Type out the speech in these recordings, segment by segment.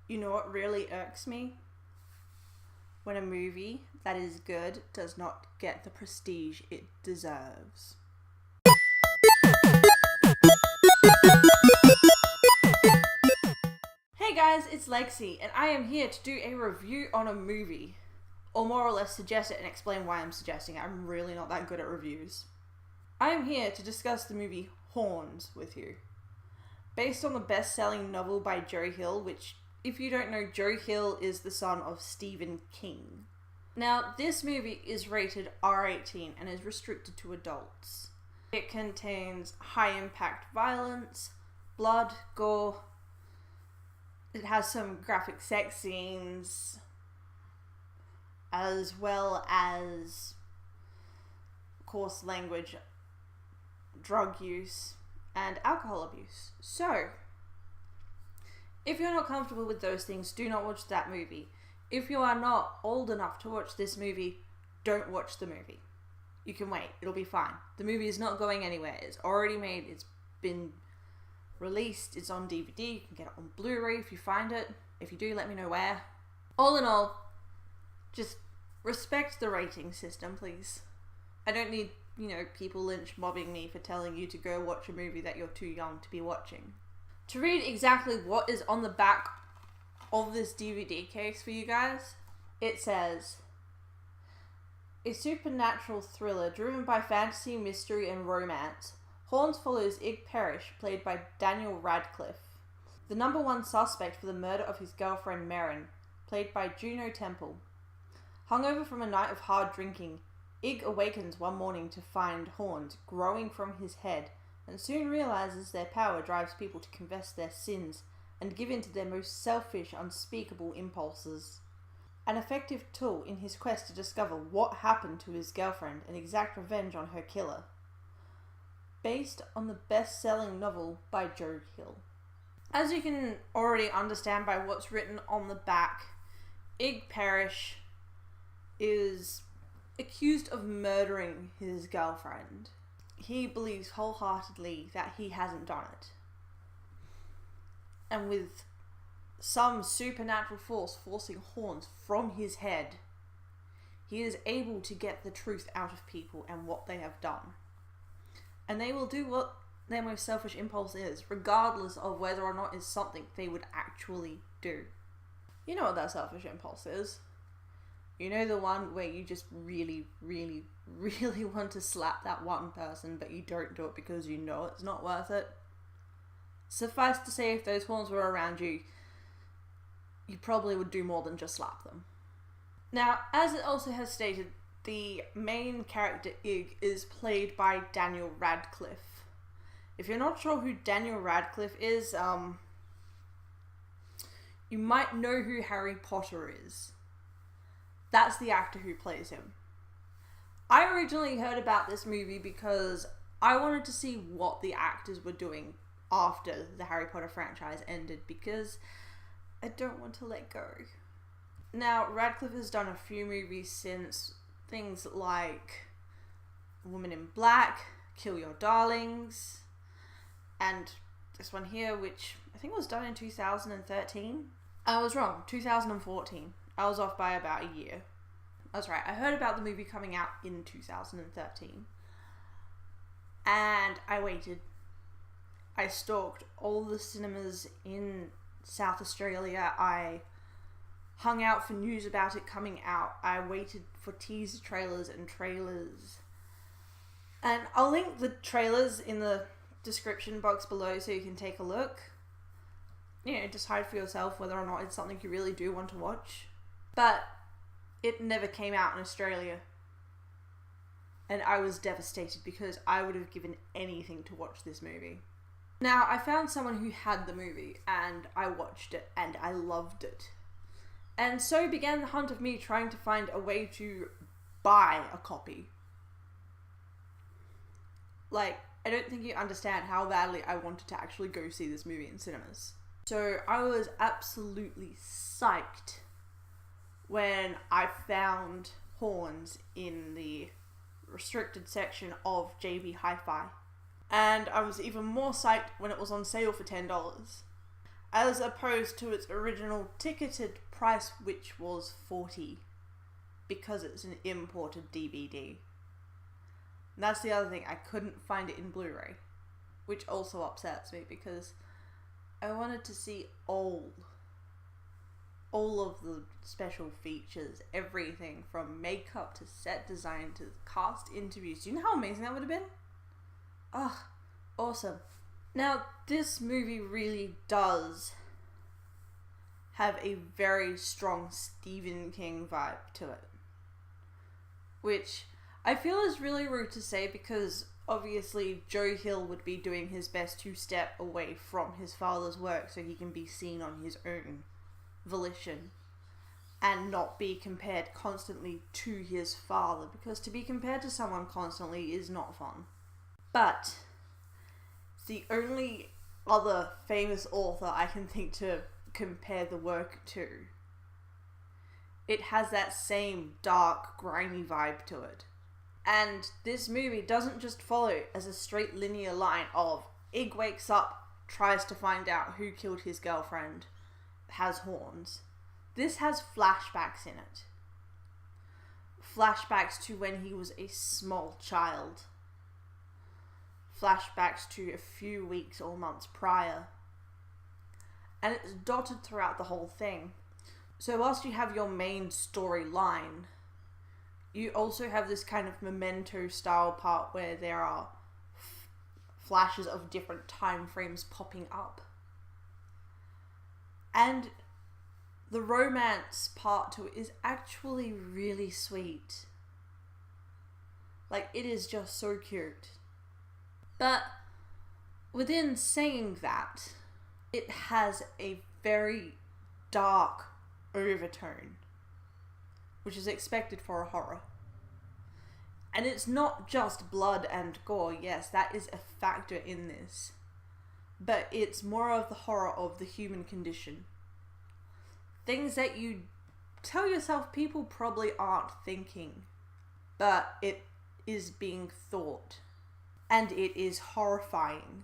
You know what really irks me? When a movie that is good does not get the prestige it deserves. Hey guys, it's Lexi, and I am here to do a review on a movie. Or more or less suggest it and explain why I'm suggesting it. I'm really not that good at reviews. I am here to discuss the movie Horns with you. Based on the best-selling novel by Joe Hill, which, if you don't know, Joe Hill is the son of Stephen King. Now, this movie is rated R18 and is restricted to adults. It contains high-impact violence, blood, gore. It has some graphic sex scenes, as well as coarse language, drug use, and alcohol abuse. So, if you're not comfortable with those things, do not watch that movie. If you are not old enough to watch this movie, don't watch the movie. You can wait, it'll be fine. The movie is not going anywhere. It's already made, it's been released, it's on DVD, you can get it on Blu-ray if you find it. If you do, let me know where. All in all, just respect the rating system, please. I don't need, people lynch mobbing me for telling you to go watch a movie that you're too young to be watching. To read exactly what is on the back of this DVD case for you guys, it says, a supernatural thriller driven by fantasy, mystery, and romance. Horns follows Ig Parrish, played by Daniel Radcliffe, the number one suspect for the murder of his girlfriend Merrin, played by Juno Temple. Hungover from a night of hard drinking, Ig awakens one morning to find horns growing from his head, and soon realizes their power drives people to confess their sins and give in to their most selfish, unspeakable impulses. An effective tool in his quest to discover what happened to his girlfriend and exact revenge on her killer. Based on the best-selling novel by Joe Hill. As you can already understand by what's written on the back, Ig Parrish is accused of murdering his girlfriend. He believes wholeheartedly that he hasn't done it. And with some supernatural force forcing horns from his head, he is able to get the truth out of people and what they have done. And they will do what their most selfish impulse is, regardless of whether or not it's something they would actually do. You know what that selfish impulse is. You know, the one where you just really, really, really want to slap that one person, but you don't do it because you know it's not worth it. Suffice to say, if those horns were around you, you probably would do more than just slap them. Now, as it also has stated, the main character, Ig, is played by Daniel Radcliffe. If you're not sure who Daniel Radcliffe is, you might know who Harry Potter is. That's the actor who plays him. I originally heard about this movie because I wanted to see what the actors were doing after the Harry Potter franchise ended, because I don't want to let go. Now, Radcliffe has done a few movies since, things like Woman in Black, Kill Your Darlings, and this one here, which I think was done in 2013. I was wrong, 2014. I was off by about a year. That's right, I heard about the movie coming out in 2013. And I waited. I stalked all the cinemas in South Australia. I hung out for news about it coming out. I waited for teaser trailers and trailers. And I'll link the trailers in the description box below so you can take a look. Decide for yourself whether or not it's something you really do want to watch. But it never came out in Australia. And I was devastated because I would have given anything to watch this movie. Now, I found someone who had the movie and I watched it and I loved it. And so began the hunt of me trying to find a way to buy a copy. I don't think you understand how badly I wanted to actually go see this movie in cinemas. So I was absolutely psyched when I found Horns in the restricted section of JB Hi-Fi. And I was even more psyched when it was on sale for $10. as opposed to its original ticketed price, which was $40, because it's an imported DVD. And that's the other thing, I couldn't find it in Blu-ray, which also upsets me because I wanted to see all of the special features, everything from makeup to set design to cast interviews. Do you know how amazing that would have been? Ugh, awesome. Now, this movie really does have a very strong Stephen King vibe to it, which I feel is really rude to say because obviously Joe Hill would be doing his best to step away from his father's work so he can be seen on his own volition and not be compared constantly to his father, because to be compared to someone constantly is not fun. But the only other famous author I can think to compare the work to, it has that same dark, grimy vibe to it. And this movie doesn't just follow as a straight linear line of Ig wakes up, tries to find out who killed his girlfriend, has horns. This has flashbacks in it. Flashbacks to when he was a small child. Flashbacks to a few weeks or months prior. And it's dotted throughout the whole thing. So whilst you have your main storyline, you also have this kind of Memento style part where there are flashes of different time frames popping up. And the romance part to it is actually really sweet. Like, it is just so cute. But within saying that, it has a very dark overtone, which is expected for a horror. And it's not just blood and gore. Yes, that is a factor in this. But it's more of the horror of the human condition. Things that you tell yourself people probably aren't thinking, but it is being thought. And it is horrifying.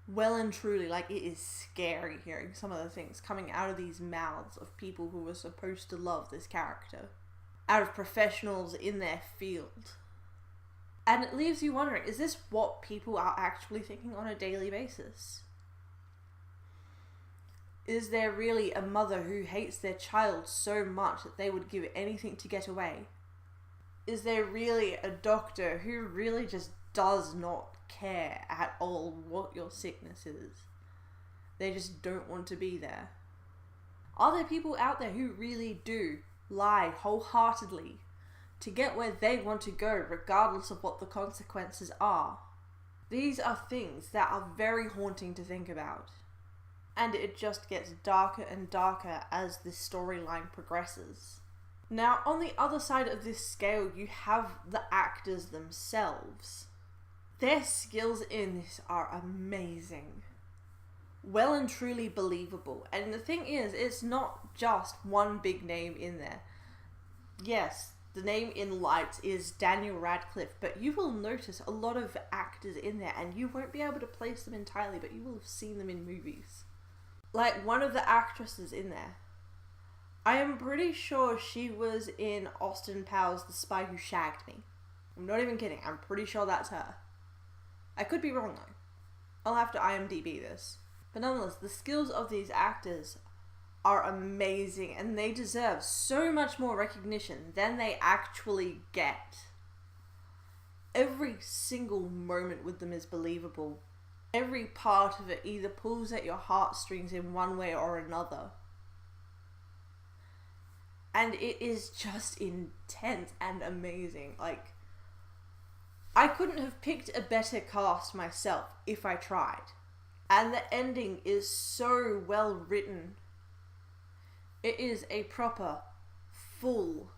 Well and truly, like, it is scary hearing some of the things coming out of these mouths of people who were supposed to love this character. Out of professionals in their field. And it leaves you wondering, is this what people are actually thinking on a daily basis? Is there really a mother who hates their child so much that they would give anything to get away? Is there really a doctor who really just does not care at all what your sickness is? They just don't want to be there. Are there people out there who really do lie wholeheartedly to get where they want to go regardless of what the consequences are? These are things that are very haunting to think about. And it just gets darker and darker as this storyline progresses. Now, on the other side of this scale, you have the actors themselves. Their skills in this are amazing. Well and truly believable. And the thing is, it's not just one big name in there. Yes, the name in lights is Daniel Radcliffe, but you will notice a lot of actors in there, and you won't be able to place them entirely, but you will have seen them in movies. Like, one of the actresses in there, I am pretty sure she was in Austin Powers' The Spy Who Shagged Me. I'm not even kidding, I'm pretty sure that's her. I could be wrong though. I'll have to IMDb this. But nonetheless, the skills of these actors are amazing, and they deserve so much more recognition than they actually get. Every single moment with them is believable. Every part of it either pulls at your heartstrings in one way or another. And it is just intense and amazing. Like, I couldn't have picked a better cast myself if I tried. And the ending is so well written. It is a proper, full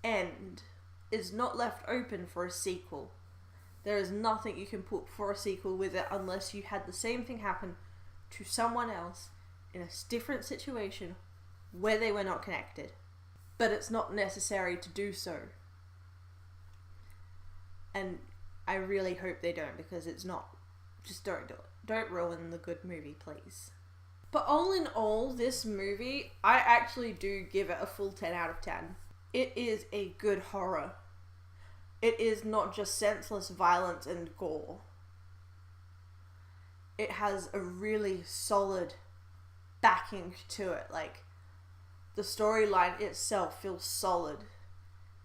end. It's not left open for a sequel. There is nothing you can put for a sequel with it unless you had the same thing happen to someone else in a different situation where they were not connected. But it's not necessary to do so. And I really hope they don't, because it's not. Just don't do it. Don't ruin the good movie, please. But all in all, this movie, I actually do give it a full 10 out of 10. It is a good horror. It is not just senseless violence and gore. It has a really solid backing to it. Like, the storyline itself feels solid.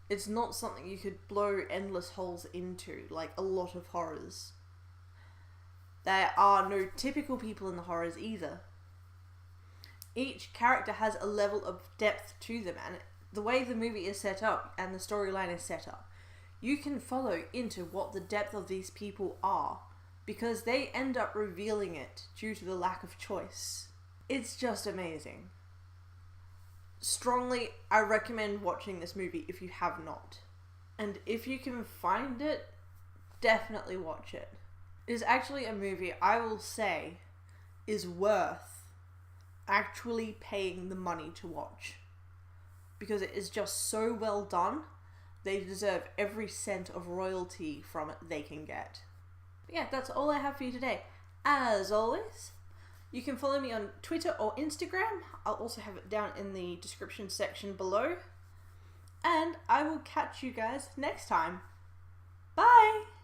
It's not something you could blow endless holes into, like a lot of horrors. There are no typical people in the horrors either. Each character has a level of depth to them, and the way the movie is set up and the storyline is set up, you can follow into what the depth of these people are, because they end up revealing it due to the lack of choice. It's just amazing. Strongly, I recommend watching this movie if you have not. And if you can find it, definitely watch it. It is actually a movie I will say is worth actually paying the money to watch, because it is just so well done. They deserve every cent of royalty from it they can get. But yeah, that's all I have for you today. As always, you can follow me on Twitter or Instagram. I'll also have it down in the description section below. And I will catch you guys next time. Bye!